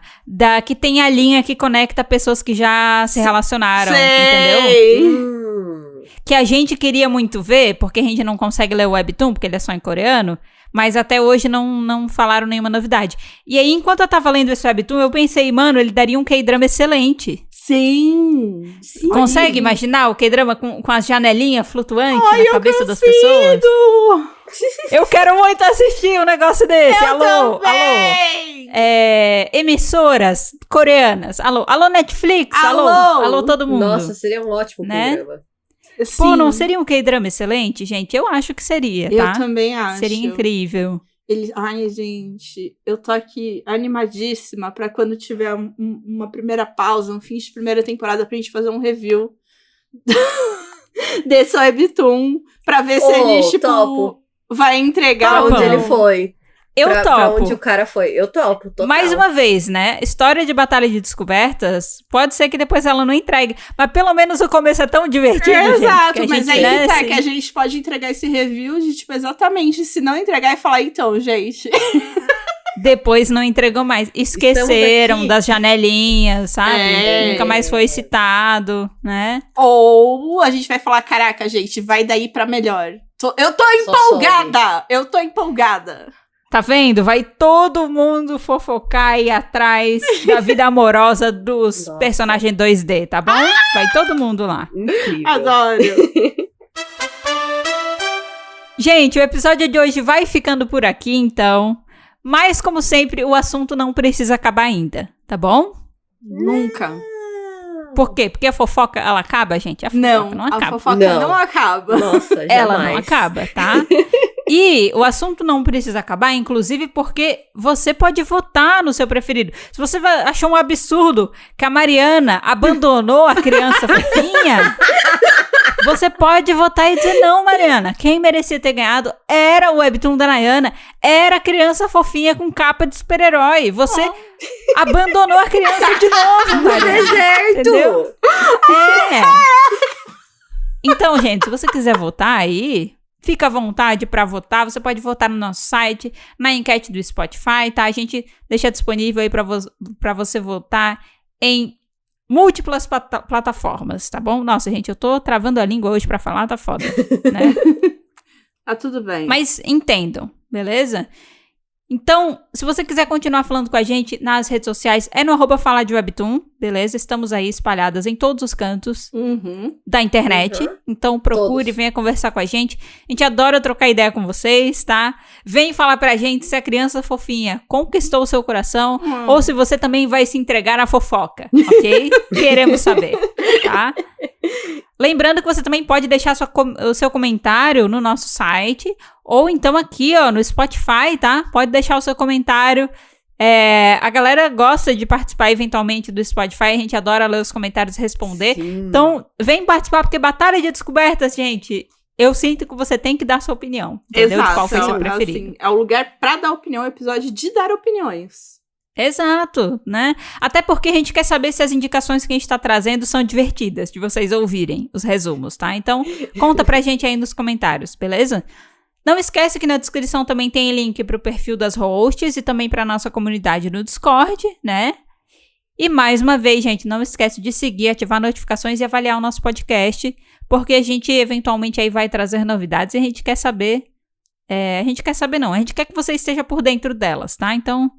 que tem a linha que conecta pessoas que já se relacionaram, entendeu? Que a gente queria muito ver, porque a gente não consegue ler o webtoon, porque ele é só em coreano, mas até hoje não falaram nenhuma novidade. E aí, enquanto eu tava lendo esse webtoon, eu pensei, mano, ele daria um K-drama excelente. Sim. Consegue imaginar o K-drama com as janelinhas flutuantes na cabeça das pessoas? Eu quero muito assistir um negócio desse. Alô. Emissoras coreanas. Alô Netflix. Alô todo mundo. Nossa, seria um ótimo programa. Sim. Pô, não seria um K-drama excelente, gente? Eu acho que seria, tá? Eu também acho. Seria incrível. Ai, gente, eu tô aqui animadíssima pra quando tiver uma primeira pausa, um fim de primeira temporada, pra gente fazer um review desse webtoon, pra ver se ele, tipo, topo. vai entregar pra ou onde não. ele foi. Eu topo. Pra onde o cara foi. Eu topo, total. Mais uma vez, né? História de batalha de descobertas, pode ser que depois ela não entregue. Mas pelo menos o começo é tão divertido, gente. Exato, mas aí né, tá, que a gente pode entregar esse review de, tipo, exatamente, se não entregar e falar, então, gente... Depois não entregou mais. Esqueceram das janelinhas, sabe? Nunca mais foi citado, né? Ou a gente vai falar, caraca, gente, vai daí pra melhor. Eu tô empolgada! Eu tô empolgada! Tá vendo? Vai todo mundo fofocar aí atrás da vida amorosa dos personagens 2D, tá bom? Vai todo mundo lá. Incrível. Adoro! Gente, o episódio de hoje vai ficando por aqui, então. Mas, como sempre, o assunto não precisa acabar ainda, tá bom? Nunca. Por quê? Porque a fofoca, ela acaba, gente? A fofoca não acaba. A fofoca não acaba. Nossa, jamais. Ela não acaba, tá? E o assunto não precisa acabar, inclusive porque você pode votar no seu preferido. Se você achou um absurdo que a Mariana abandonou a criança fofinha, você pode votar e dizer, não, Mariana, quem merecia ter ganhado era o webtoon da Nayana, era a criança fofinha com capa de super-herói. Você abandonou a criança de novo, No deserto! Entendeu? Então, gente, se você quiser votar aí, fica à vontade para votar. Você pode votar no nosso site, na enquete do Spotify, tá? A gente deixa disponível aí para você votar em múltiplas plataformas, tá bom? Nossa, gente, eu tô travando a língua hoje pra falar, tá foda, né? Tá tudo bem. Mas entendam, beleza? Então, se você quiser continuar falando com a gente nas redes sociais, é no @faladewebtoon, beleza? Estamos aí espalhadas em todos os cantos da internet. Então, procure, venha conversar com a gente. A gente adora trocar ideia com vocês, tá? Vem falar pra gente se a criança fofinha conquistou o seu coração ou se você também vai se entregar à fofoca, ok? Queremos saber, tá? Lembrando que você também pode deixar o seu comentário no nosso site ou então aqui, ó, no Spotify, tá? Pode deixar o seu comentário. A galera gosta de participar eventualmente do Spotify, a gente adora ler os comentários e responder. Sim. Então, vem participar, porque Batalha de Descobertas, gente, eu sinto que você tem que dar sua opinião. Entendeu? Exato. De qual foi seu preferido. Assim, é o lugar pra dar opinião, é o episódio de dar opiniões. Exato, né? Até porque a gente quer saber se as indicações que a gente tá trazendo são divertidas, de vocês ouvirem os resumos, tá? Então, conta pra gente aí nos comentários, beleza? Não esquece que na descrição também tem link pro perfil das hosts e também pra nossa comunidade no Discord, né? E mais uma vez, gente, não esquece de seguir, ativar notificações e avaliar o nosso podcast, porque a gente eventualmente aí vai trazer novidades e a gente quer saber... a gente quer que você esteja por dentro delas, tá? Então...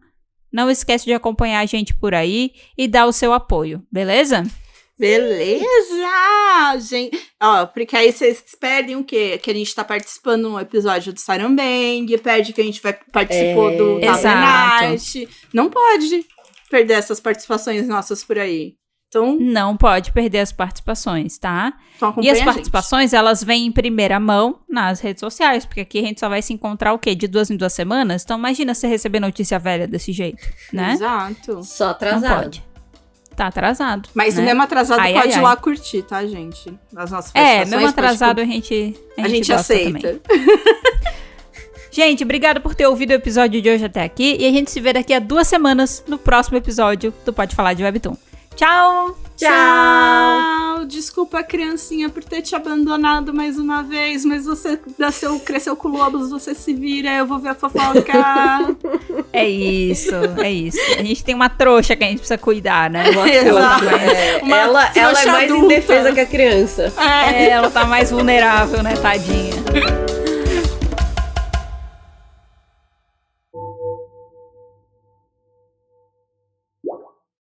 não esquece de acompanhar a gente por aí e dar o seu apoio, beleza? Beleza! Gente, ó, porque aí vocês perdem o quê? Que a gente tá participando no episódio do Sarambang, perde que a gente participou do Talenarte. Não pode perder essas participações nossas por aí. Então, não pode perder as participações, tá? Então e as participações, elas vêm em primeira mão nas redes sociais, porque aqui a gente só vai se encontrar o quê? De 2 em 2 semanas? Então, imagina você receber notícia velha desse jeito, né? Exato. Só atrasado. Não pode. Tá atrasado. Mas né? o mesmo atrasado pode ir lá curtir, tá, gente? As nossas participações. Mesmo atrasado a gente aceita. Também. Gente, obrigada por ter ouvido o episódio de hoje até aqui. E a gente se vê daqui a 2 semanas no próximo episódio do Pode Falar de Webtoon. Tchau! Tchau! Desculpa, criancinha, por ter te abandonado mais uma vez, mas você cresceu com lobos, você se vira, eu vou ver a fofoca. É isso. A gente tem uma trouxa que a gente precisa cuidar, né? Ela é mais indefesa que a criança. Ela tá mais vulnerável, né, tadinha.